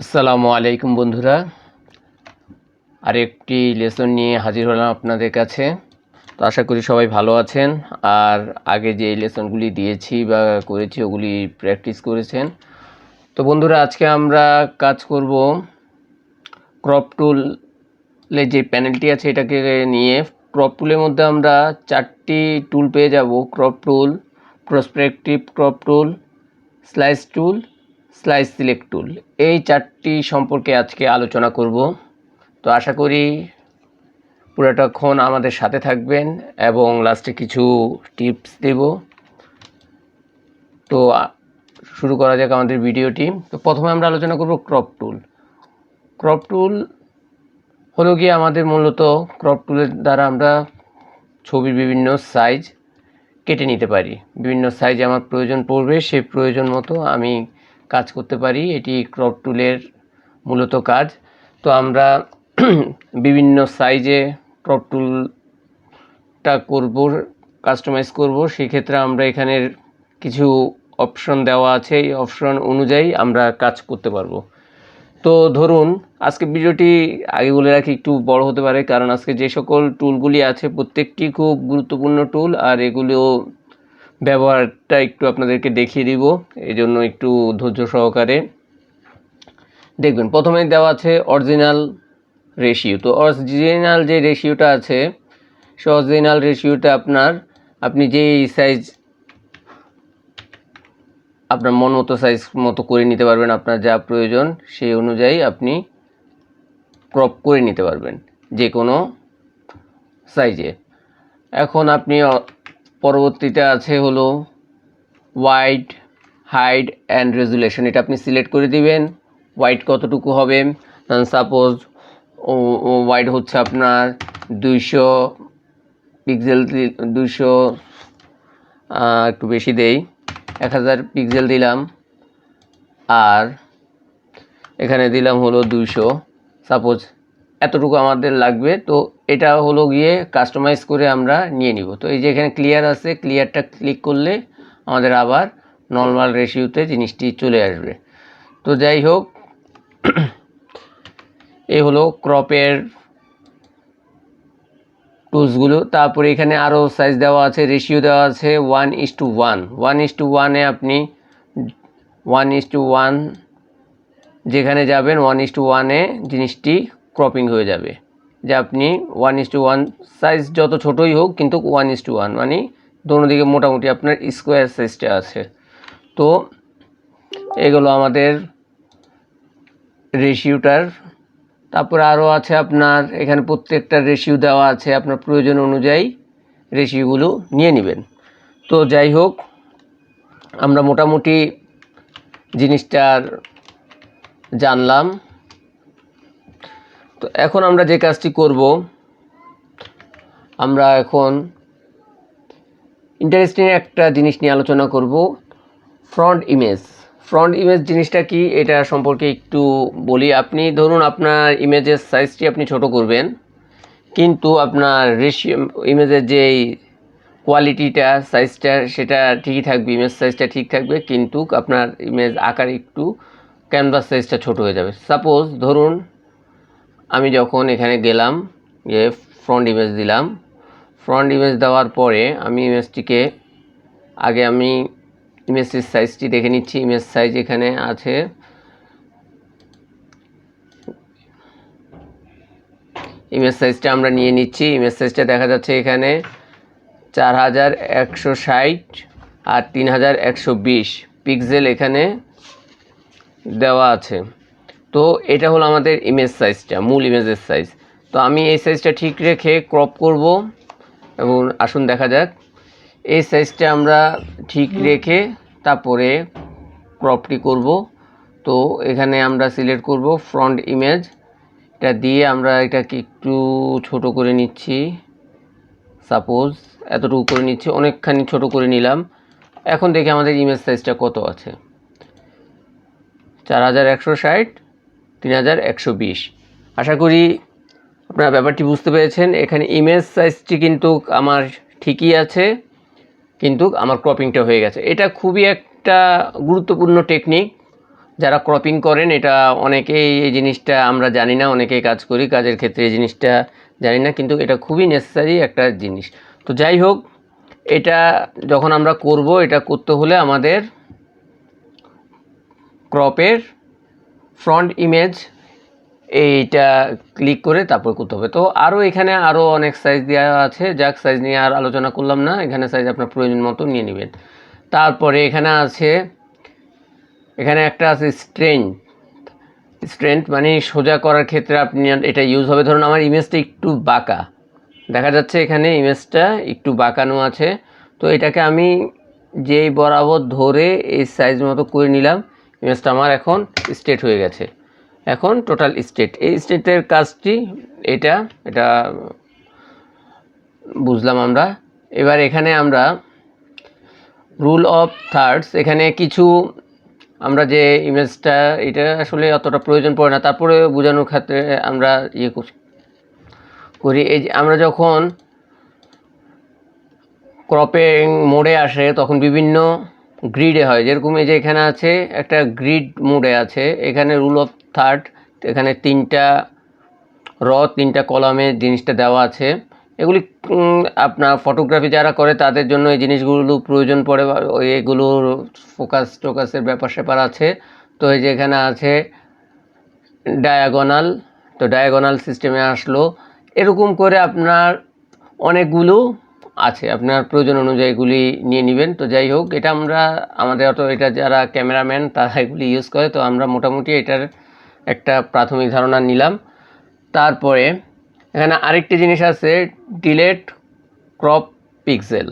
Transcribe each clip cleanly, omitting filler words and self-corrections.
আসসালামু আলাইকুম বন্ধুরা, আরেকটি লেসন নিয়ে হাজির হলাম আপনাদের কাছে। তো আশা করি সবাই ভালো আছেন আর আগে যে লেসনগুলি দিয়েছি বা করেছি ওগুলি প্র্যাকটিস করেছেন। তো বন্ধুরা, আজকে আমরা কাজ করব ক্রপ টুলে যে প্যানেলটি আছে এটাকে নিয়ে। ক্রপ টুলের মধ্যে আমরা 4টি টুল পেয়ে যাব: crop tool, perspective crop tool, slice tool, slice select tool. এই 4টি সম্পর্কে আজকে আলোচনা করব। তো আশা করি পুরোটাক্ষণ আমাদের সাথে থাকবেন এবং লাস্টে কিছু টিপস দেব। তো শুরু করা যাক আমাদের ভিডিওটি। তো প্রথমে আমরা আলোচনা করব ক্রপ টুল। ক্রপ টুল হলো গিয়ে আমাদের মূলত ক্রপ টুলের দ্বারা আমরা ছবির বিভিন্ন সাইজ কেটে নিতে পারি। বিভিন্ন সাইজ আমার প্রয়োজন পড়বে, সেই প্রয়োজন মতো আমি কাজ করতে পারি। এটি ক্রপ টুলের মূলত কাজ। তো আমরা বিভিন্ন সাইজে ক্রপ টুলটা করব, কাস্টমাইজ করব। সেক্ষেত্রে আমরা এখানের কিছু অপশন দেওয়া আছে, এই অপশন অনুযায়ী আমরা কাজ করতে পারবো। তো ধরুন, আজকে ভিডিওটি আগে বলে রাখি একটু বড় হতে পারে, কারণ আজকে যে সকল টুলগুলি আছে প্রত্যেকটি খুব গুরুত্বপূর্ণ টুল, আর এগুলো ব্যবহারটা একটু আপনাদেরকে দেখিয়ে দিব, এই জন্য একটু ধৈর্য সহকারে দেখবেন। প্রথমে দেওয়া আছে অরিজিনাল রেশিও। তো অরিজিনাল যে রেশিওটা আছে, সে অরিজিনাল রেশিওটা আপনি যেই সাইজ আপনার মন মতো সাইজ মতো করে নিতে পারবেন। আপনার যা প্রয়োজন সেই অনুযায়ী আপনি ক্রপ করে নিতে পারবেন যে কোনো সাইজে। এখন আপনি পরবর্তীতে আছে হলো ওয়াইড, হাইট অ্যান্ড রেজুলেশন। এটা আপনি সিলেক্ট করে দিবেন ওয়াইড কতটুকু হবে। সাপোজ ওয়াইড হচ্ছে আপনার 200 পিক্সেল, 200 একটু বেশি দেই, 1000 পিক্সেল দিলাম, আর এখানে দিলাম হলো 200। সাপোজ এতটুকু আমাদের লাগবে। তো এটা হলো গিয়ে কাস্টমাইজ করে আমরা নিয়ে নিব। তো এই যে এখানে ক্লিয়ার আছে, ক্লিয়ারটা ক্লিক করলে আমাদের আবার নর্মাল রেশিওতে জিনিসটি চলে আসবে। তো যাই হোক, এই হলো ক্রপের টুলসগুলো। তারপরে এখানে আরও সাইজ দেওয়া আছে, রেশিও দেওয়া আছে 1:1। 1:1-এ আপনি 1:1 যেখানে যাবেন 1:1-এ জিনিসটি ক্রপিং হয়ে যাবে। যে আপনি 1:1 সাইজ যত ছোটোই হোক, কিন্তু 1:1 মানে দোনো দিকে মোটামুটি আপনার স্কোয়ার সাইজটা আছে। তো এগুলো আমাদের রেশিওটার। তারপরে আরও আছে আপনার এখানে প্রত্যেকটা রেশিও দেওয়া আছে, আপনার প্রয়োজন অনুযায়ী রেশিওগুলো নিয়ে নেবেন। তো যাই হোক, আমরা মোটামুটি জিনিসটার জানলাম। তো এখন আমরা যে কাজটি করব, আমরা এখন ইন্টারেস্টিং একটা জিনিস নিয়ে আলোচনা করব, ফ্রন্ট ইমেজ। ফ্রন্ট ইমেজ জিনিসটা কি এটা সম্পর্কে একটু বলি। আপনি ধরুন আপনার ইমেজের সাইজটি আপনি ছোট করবেন, কিন্তু আপনার রেশিও ইমেজের যেই কোয়ালিটিটা, সাইজটা সেটা ঠিকই থাকবে, ইমেজ সাইজটা ঠিক থাকবে, কিন্তু আপনার ইমেজ আকার একটু ক্যানভাস সাইজটা ছোট হয়ে যাবে। সাপোজ ধরুন আমি যখন এখানে গেলাম, যে ফ্রন্ট ইমেজ দিলাম, ফ্রন্ট ইমেজ দেওয়ার পরে আমি ইমেজটিকে আগে আমি ইমেজটির সাইজটি দেখে নিচ্ছি। ইমেজ সাইজ এখানে আছে, ইমেজ সাইজটা আমরা নিয়ে নিচ্ছি। ইমেজ সাইজটা দেখা যাচ্ছে এখানে 4160 আর 3120 পিক্সেল এখানে দেওয়া আছে। তো এটা হলো আমাদের ইমেজ সাইজটা, মূল ইমেজের সাইজ। তো আমি এই সাইজটা ঠিক রেখে ক্রপ করব, এবং আসুন দেখা যাক। এই সাইজটা আমরা ঠিক রেখে তারপরে ক্রপটি করব। তো এখানে আমরা সিলেক্ট করব ফ্রন্ট ইমেজ, এটা দিয়ে আমরা এটাকে একটু ছোট করে নিচ্ছি। সাপোজ এতটুকু করে নিচ্ছি, অনেকখানি ছোট করে নিলাম। এখন দেখি আমাদের ইমেজ সাইজটা কত আছে, 4160, 3120। আশা করি আপনারা ব্যাপারটি বুঝতে পেরেছেন। এখানে ইমেজ সাইজটি কিন্তু আমার ঠিকই আছে, কিন্তু আমার ক্রপিংটা হয়ে গেছে। এটা খুবই একটা গুরুত্বপূর্ণ টেকনিক যারা ক্রপিং করেন এটা অনেকেই এই জিনিসটা আমরা জানি না, অনেকেই কাজ করি, কাজের ক্ষেত্রে এই জিনিসটা জানি না, কিন্তু এটা খুবই নেসেসারি একটা জিনিস। তো যাই হোক, এটা যখন আমরা করব, এটা করতে হলে আমাদের ক্রপের ফ্রন্ট ইমেজ এইটা ক্লিক করে তারপর করতে হবে। তো আরও এখানে আরও অনেক সাইজ দেওয়া আছে, যাক সাইজ নিয়ে আর আলোচনা করলাম না, এখানে সাইজ আপনার প্রয়োজন মতো নিয়ে নেবেন। তারপরে এখানে একটা আছে স্ট্রেন্থ মানে সোজা করার ক্ষেত্রে আপনি এটা ইউজ হবে। ধরুন আমার ইমেজটা একটু বাঁকা দেখা যাচ্ছে, এখানে ইমেজটা একটু বাঁকানো আছে, তো এটাকে আমি যেই বরাবর ধরে এই সাইজ মতো করে নিলাম, ইমেজটা আমার এখন স্ট্রেট হয়ে গেছে, এখন টোটাল স্ট্রেট। এই স্ট্রেটের কাজটি এটা বুঝলাম আমরা। এবার এখানে আমরা রুল অফ থার্ডস, এখানে কিছু আমরা যে ইমেজটা এটা আসলে অতটা প্রয়োজন পড়ে না, তারপরে বোঝানোর ক্ষেত্রে আমরা করি। এই যে আমরা যখন ক্রপিং মোডে আসে তখন বিভিন্ন গ্রিডে হয়, যেরকম এই যে এখানে আছে একটা গ্রিড মোডে আছে, এখানে রুল অফ থার্ড, এখানে 3টা র 3টা কলামে জিনিসটা দেওয়া আছে। এগুলি আপনার ফটোগ্রাফি যারা করে তাদের জন্য এই জিনিসগুলো প্রয়োজন পড়ে, এগুলোর টোকাসের ব্যাপার স্যাপার আছে। তো এই যে এখানে আছে ডায়াগোনাল, তো ডায়াগোনাল সিস্টেমে আসলো, এরকম করে আপনার অনেকগুলো আছে, আপনার প্রয়োজন অনুযায়ী এগুলি নিয়ে নেবেন। তো যাই হোক, এটা আমাদের এটা যারা ক্যামেরাম্যান তারা এগুলি ইউজ করে, তো আমরা মোটামুটি এটার একটা প্রাথমিক ধারণা নিলাম। তারপরে এখানে আরেকটি জিনিস আছে, ডিলেট ক্রপ পিক্সেল,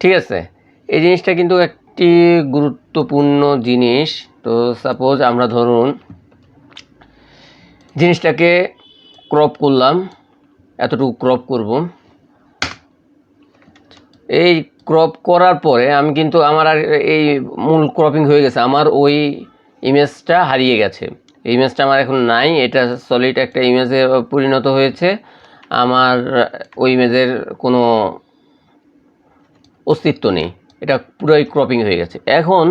ঠিক আছে। এই জিনিসটা কিন্তু একটি গুরুত্বপূর্ণ জিনিস। তো সাপোজ আমরা ধরুন জিনিসটাকে ক্রপ করলাম, এতটুকু ক্রপ করব, এই ক্রপ করার পরে আমি কিন্তু আমার আর এই মূল ক্রপিং হয়ে গেছে, আমার ওই ইমেজটা হারিয়ে গেছে, এই ইমেজটা আমার এখন নাই, এটা সলিড একটা ইমেজে পরিণত হয়েছে, আমার ওই ইমেজের কোনো অস্তিত্ব নেই, এটা পুরোই ক্রপিং হয়ে গেছে। এখন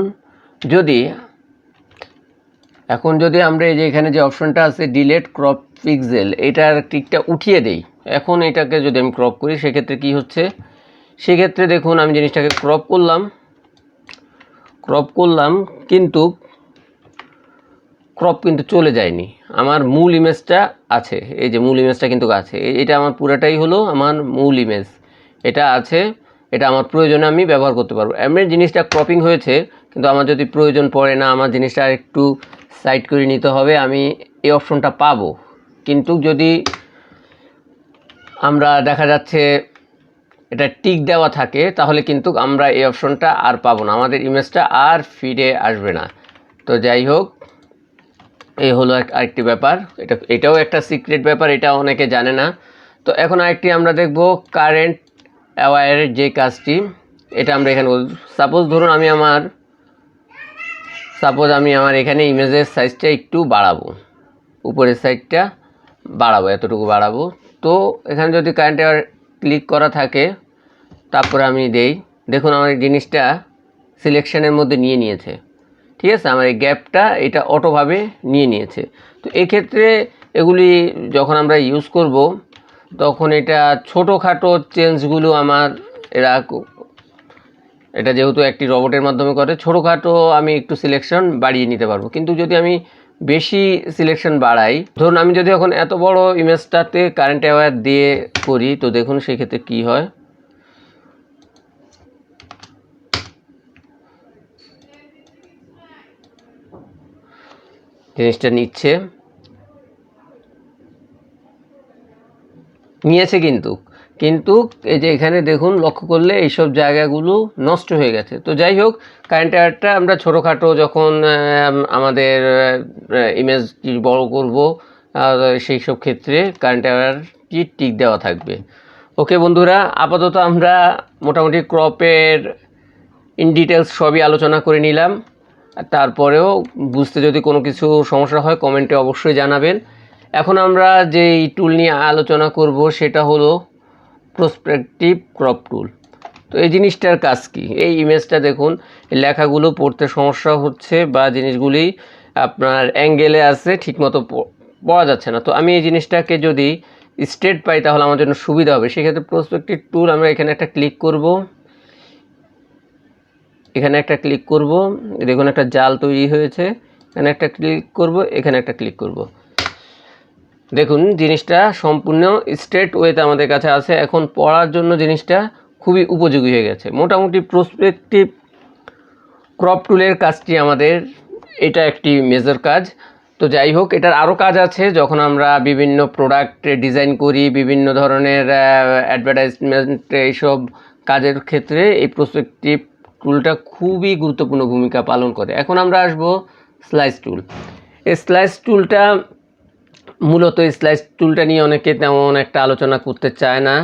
যদি আমরা এই যে এখানে যে অপশনটা আছে ডিলেট ক্রপ পিক্সেল, এটার টিকটা উঠিয়ে দেই, এখন এটাকে যদি আমি ক্রপ করি সেক্ষেত্রে কি হচ্ছে, সেক্ষেত্রে দেখুন আমি জিনিসটাকে ক্রপ করলাম কিন্তু ক্রপ কিন্তু চলে যায়নি, আমার মূল ইমেজটা আছে, এই যে মূল ইমেজটা কিন্তু আছে, এটা আমার পুরাটাই হলো আমার মূল ইমেজ, এটা আছে, এটা আমার প্রয়োজনে আমি ব্যবহার করতে পারবো। এমনি জিনিসটা ক্রপিং হয়েছে, কিন্তু আমার যদি প্রয়োজন পড়ে না, আমার জিনিসটা একটু সাইড করে নিতে হবে, আমি এই অপশনটা পাবো। কিন্তু যদি আমরা দেখা যাচ্ছে এটা টিক দেওয়া থাকে, তাহলে কিন্তু আমরা এই অপশনটা আর পাবো না, আমাদের ইমেজটা আর ফিডে আসবে না। তো যাই হোক, এই হলো আরেকটি ব্যাপার, এটাও একটা সিক্রেট ব্যাপার, এটা অনেকে জানে না। তো এখন আরেকটি আমরা দেখব কারেন্ট অ্যাওয়ারের যে কাজটি, এটা আমরা এখানে সাপোজ ধরুন আমি আমার এখানে ইমেজের সাইজটা একটু বাড়াবো, উপরের সাইডটা বাড়াবো, এতটুকু বাড়াবো। তো এখানে যদি কারেন্ট অ্যাওয়ার ক্লিক করা থাকে, তারপরে আমি দেখুন আমার এই জিনিসটা সিলেকশনের মধ্যে নিয়ে নিয়েছে, ঠিক আছে, আমার এই গ্যাপটা এটা অটোভাবে নিয়ে নিয়েছে। তো এক্ষেত্রে এগুলি যখন আমরা ইউজ করব তখন এটা ছোটোখাটো চেঞ্জগুলো এটা যেহেতু একটি রোবটের মাধ্যমে করে, ছোটোখাটো আমি একটু সিলেকশন বাড়িয়ে নিতে পারবো। কিন্তু যদি আমি বেশি সিলেকশন বাড়াই, ধরুন আমি যদি এখন এত বড় ইমেজটাতে কারেন্ট অ্যাওয়ার দিয়ে করি, তো দেখুন সেক্ষেত্রে কী হয়, জিনিসটা নিয়েছে কিন্তু এই যে এখানে দেখুন লক্ষ্য করলে এইসব জায়গাগুলো নষ্ট হয়ে গেছে। তো যাই হোক, কারেন্ট অ্যাওয়ারটা আমরা ছোটোখাটো যখন আমাদের ইমেজটি বড় করব, সেই সব ক্ষেত্রে কারেন্ট অ্যাওয়ারটি টিক দেওয়া থাকবে। ওকে বন্ধুরা, আপাতত আমরা মোটামুটি ক্রপের ইন ডিটেলস সবই আলোচনা করে নিলাম। তারপরেও বুঝতে যদি কোনো কিছু সমস্যা হয় কমেন্টে অবশ্যই জানাবেন। এখন আমরা যেই টুল নিয়ে আলোচনা করব সেটা হলো প্রসপেক্টিভ ক্রপ টুল। তো এই জিনিসটার কাজ কি? এই ইমেজটা দেখুন, লেখাগুলো পড়তে সমস্যা হচ্ছে বা জিনিসগুলি আপনার অ্যাঙ্গেলে আছে, ঠিকমতো পড়া যাচ্ছে না। তো আমি এই জিনিসটাকে যদি স্ট্রেট পাই তাহলে আমার জন্য সুবিধা হবে। সেক্ষেত্রে প্রসপেক্টিভ টুল আমরা এখানে একটা ক্লিক করব, এখানে একটা ক্লিক করব, দেখুন একটা জাল তৈরি হয়েছে, এখানে একটা ক্লিক করব, এখানে একটা ক্লিক করব। দেখুন জিনিসটা সম্পূর্ণ স্ট্রেট ওয়েতে আমাদের কাছে আছে। এখন পড়ার জন্য জিনিসটা খুবই উপযোগী হয়ে গেছে। মোটামুটি প্রসপেক্টিভ ক্রপ টুলের কাজটি আমাদের এটা একটি মেজর কাজ। তো যাই হোক, এটার আরও কাজ আছে। যখন আমরা বিভিন্ন প্রোডাক্ট ডিজাইন করি, বিভিন্ন ধরনের অ্যাডভার্টাইজমেন্ট, এইসব কাজের ক্ষেত্রে এই প্রসপেক্টিভ টুলটা খুবই গুরুত্বপূর্ণ ভূমিকা পালন করে। এখন আমরা আসব স্লাইস টুল। এই স্লাইস টুলটা মূলত স্লাইস টুলটা নিয়ে অনেকে তেমন একটা আলোচনা করতে চায় না,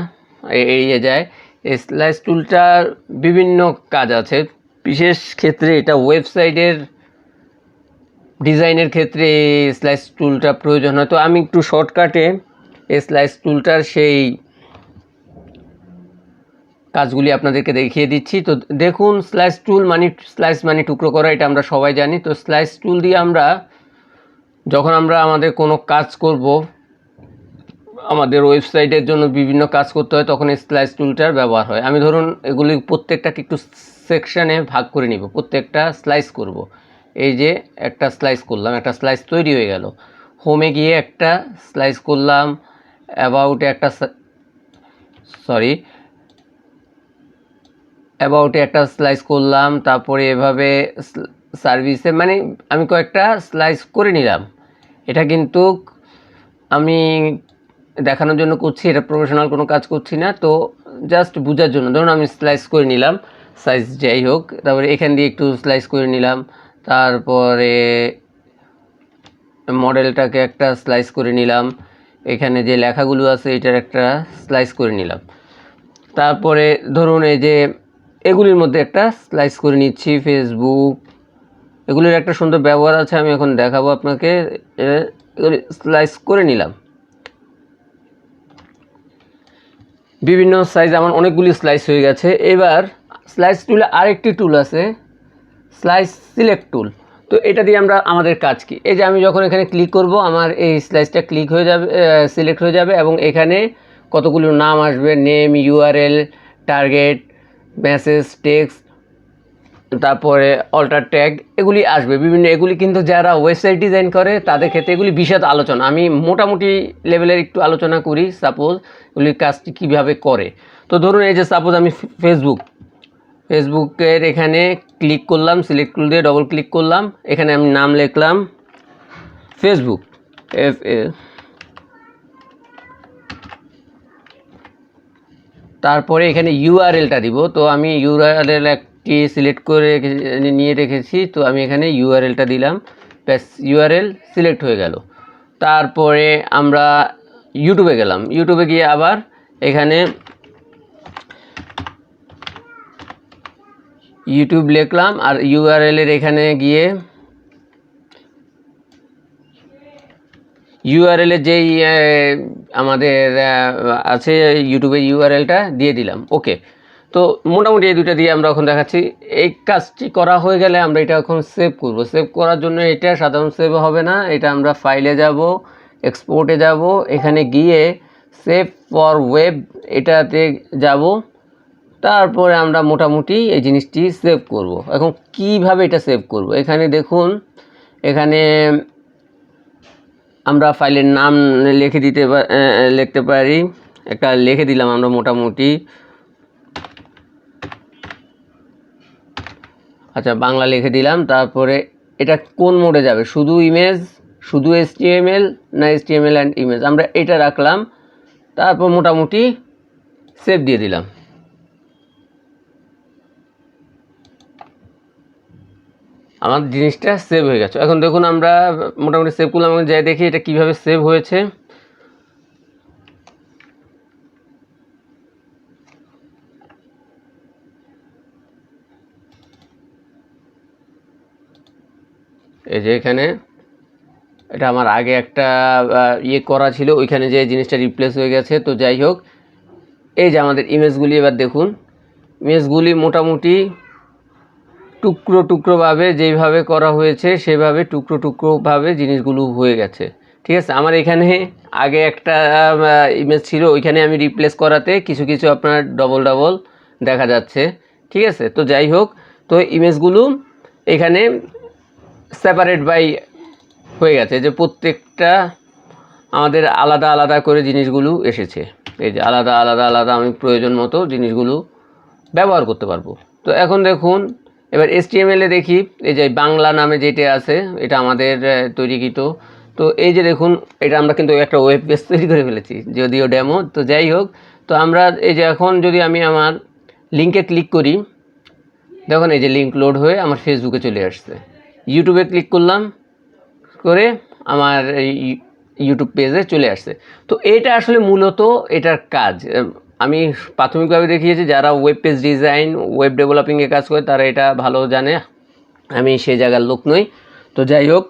এড়িয়ে যায়। এই স্লাইস টুলটার বিভিন্ন কাজ আছে। বিশেষ ক্ষেত্রে এটা ওয়েবসাইটের ডিজাইনের ক্ষেত্রে এই স্লাইস টুলটা প্রয়োজন হয়। তো আমি একটু শর্টকাটে এই স্লাইস টুলটার সেই কাজগুলি আপনাদেরকে দেখিয়ে দিচ্ছি। তো দেখুন, স্লাইস মানে টুকরো করা, এটা আমরা সবাই জানি। তো স্লাইস টুল দিয়ে আমরা যখন আমরা আমাদের কোনো কাজ করব, আমাদের ওয়েবসাইটের জন্য বিভিন্ন কাজ করতে হয়, তখন এই স্লাইস টুলটার ব্যবহার হয়। আমি ধরুন এগুলি প্রত্যেকটাকে একটু সেকশানে ভাগ করে নিব, প্রত্যেকটা স্লাইস করব। এই যে একটা স্লাইস করলাম, একটা স্লাইস তৈরি হয়ে গেল। হোমে গিয়ে একটা স্লাইস করলাম, অ্যাবাউটে একটা স্লাইস করলাম, তারপরে এভাবে সার্ভিসে, মানে আমি কয়েকটা স্লাইস করে নিলাম। এটা কিন্তু আমি দেখানোর জন্য করছি, এটা প্রফেশনাল কোনো কাজ করছি না। তো জাস্ট বোঝার জন্য ধরুন আমি স্লাইস করে নিলাম, সাইজ যাই হোক, তারপরে এখান দিয়ে একটু স্লাইস করে নিলাম, তারপরে মডেলটাকে একটা স্লাইস করে নিলাম, এখানে যে লেখাগুলো আছে এটার একটা স্লাইস করে নিলাম, তারপরে ধরুন এই যে এগুলির মধ্যে একটা স্লাইস করে নিচ্ছি। ফেসবুক, এগুলির একটা সুন্দর ব্যবহার আছে, আমি এখন দেখাবো আপনাকে। এগুলি স্লাইস করে নিলাম, বিভিন্ন সাইজ, আমার অনেকগুলি স্লাইস হয়ে গেছে। এবার স্লাইস টুলে আরেকটি টুল আছে, স্লাইস সিলেক্ট টুল। তো এটা দিয়ে আমরা আমাদের কাজ কি, এই যে আমি যখন এখানে ক্লিক করব, আমার এই স্লাইসটা ক্লিক হয়ে যাবে, সিলেক্ট হয়ে যাবে, এবং এখানে কতগুলো নাম আসবে, name, URL, target, message, text, তারপরে অল্টার ট্যাগ, এগুলি আসবে বিভিন্ন। এগুলি কিন্তু যারা ওয়েবসাইট ডিজাইন করে তাদের ক্ষেত্রে এগুলি বিশদ আলোচনা, আমি মোটামুটি লেভেলের একটু আলোচনা করি। সাপোজ এগুলির কাজটি কীভাবে করে। তো ধরুন এই যে সাপোজ আমি ফেসবুকের এখানে ক্লিক করলাম, সিলেক্ট টুল দিয়ে ডবল ক্লিক করলাম, এখানে আমি নাম লিখলাম ফেসবুক, তারপরে এখানে ইউআরএলটা দিব। তো আমি ইউআরএল একটি সিলেক্ট করে নিয়ে রেখেছি, তো আমি এখানে ইউআরএলটা দিলাম, ব্যাস ইউআরএল সিলেক্ট হয়ে গেল। তারপরে আমরা ইউটিউবে গেলাম, ইউটিউবে গিয়ে আবার এখানে ইউটিউব লিখলাম, আর ইউআরএলের এখানে গিয়ে ইউআরএলের যেই আমাদের আছে ইউটিউবের ইউআরএলটা দিয়ে দিলাম, ওকে। তো মোটামুটি এই দুটো দিয়ে আমরা এখন দেখাচ্ছি। এই কাজটি করা হয়ে গেলে আমরা এটা এখন সেভ করব। সেভ করার জন্য এটা সাধারণ সেভ হবে না, এটা আমরা ফাইলে যাব, এক্সপোর্টে যাব, এখানে গিয়ে সেভ ফর ওয়েব এটাতে যাব, তারপরে আমরা মোটামুটি এই জিনিসটি সেভ করব। এখন কিভাবে এটা সেভ করব, এখানে দেখুন, এখানে আমরা ফাইলের নাম লিখতে পারি, একটা লিখে দিলাম আমরা মোটামুটি, আচ্ছা বাংলা লিখে দিলাম। তারপরে এটা কোন মোডে যাবে, শুধু ইমেজ, শুধু HTML না HTML অ্যান্ড ইমেজ, আমরা এটা রাখলাম। তারপর মোটামুটি সেভ দিয়ে দিলাম। আমার জিনিসটা সেভ হয়ে গেছে। এখন দেখুন আমরা মোটামুটি সেভ করলাম, আমি যাই দেখি এটা কিভাবে সেভ হয়েছে। এই যে এখানে এটা আমার আগে একটা ইয়ে করা ছিল, ওইখানে যে জিনিসটা রিপ্লেস হয়ে গেছে। তো যাই হোক, এই যে আমাদের ইমেজগুলি এবার দেখুন, ইমেজগুলি মোটামুটি টুকরো টুকরোভাবে যেইভাবে করা হয়েছে সেভাবে টুকরো টুকরোভাবে জিনিসগুলো হয়ে গেছে। ঠিক আছে, আমার এখানে আগে একটা ইমেজ ছিল, ওইখানে আমি রিপ্লেস করাতে কিছু কিছু আপনার ডবল ডবল দেখা যাচ্ছে। ঠিক আছে, তো যাই হোক, তো ইমেজগুলো এখানে সেপারেট বাই হয়ে গেছে, যে প্রত্যেকটা আমাদের আলাদা আলাদা করে জিনিসগুলো এসেছে। এই যে আলাদা আলাদা আলাদা আমি প্রয়োজন মতো জিনিসগুলো ব্যবহার করতে পারবো। তো এখন দেখুন, এবার HTML এ দেখি, এই যে বাংলা নামে যেটা আছে এটা আমাদের তৈরিকৃত। তো এই যে দেখুন, এটা আমরা কিন্তু একটা ওয়েব পেজ তৈরি করে ফেলেছি, যদিও ডেমো। তো যাই হোক, তো আমরা এই যে এখন যদি আমি আমার লিঙ্কে ক্লিক করি, দেখুন এই যে লিঙ্ক লোড হয়ে আমার ফেসবুকে চলে আসছে। ইউটিউবে ক্লিক করলাম, করে আমার এই ইউটিউব পেজে চলে আসছে। তো এটা আসলে মূলত এটার কাজ আমি প্রাথমিকভাবে দেখিয়েছি। যারা ওয়েব পেজ ডিজাইন, ওয়েব ডেভেলপিংয়ে কাজ করে তারা এটা ভালো জানে, আমি সেই জায়গার লোক নই। তো যাই হোক,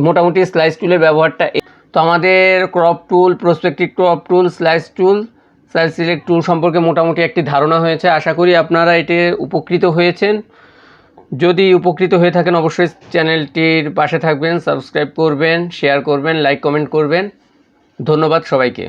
মোটামুটি স্লাইস টুলের ব্যবহারটা। তো আমাদের crop tool, perspective crop tool, slice select tool সম্পর্কে মোটামুটি একটি ধারণা হয়েছে। আশা করি আপনারা এতে উপকৃত হয়েছেন। যদি উপকৃত হয়ে থাকেন অবশ্যই চ্যানেলটির পাশে থাকবেন, সাবস্ক্রাইব করবেন, শেয়ার করবেন, লাইক কমেন্ট করবেন। ধন্যবাদ সবাইকে।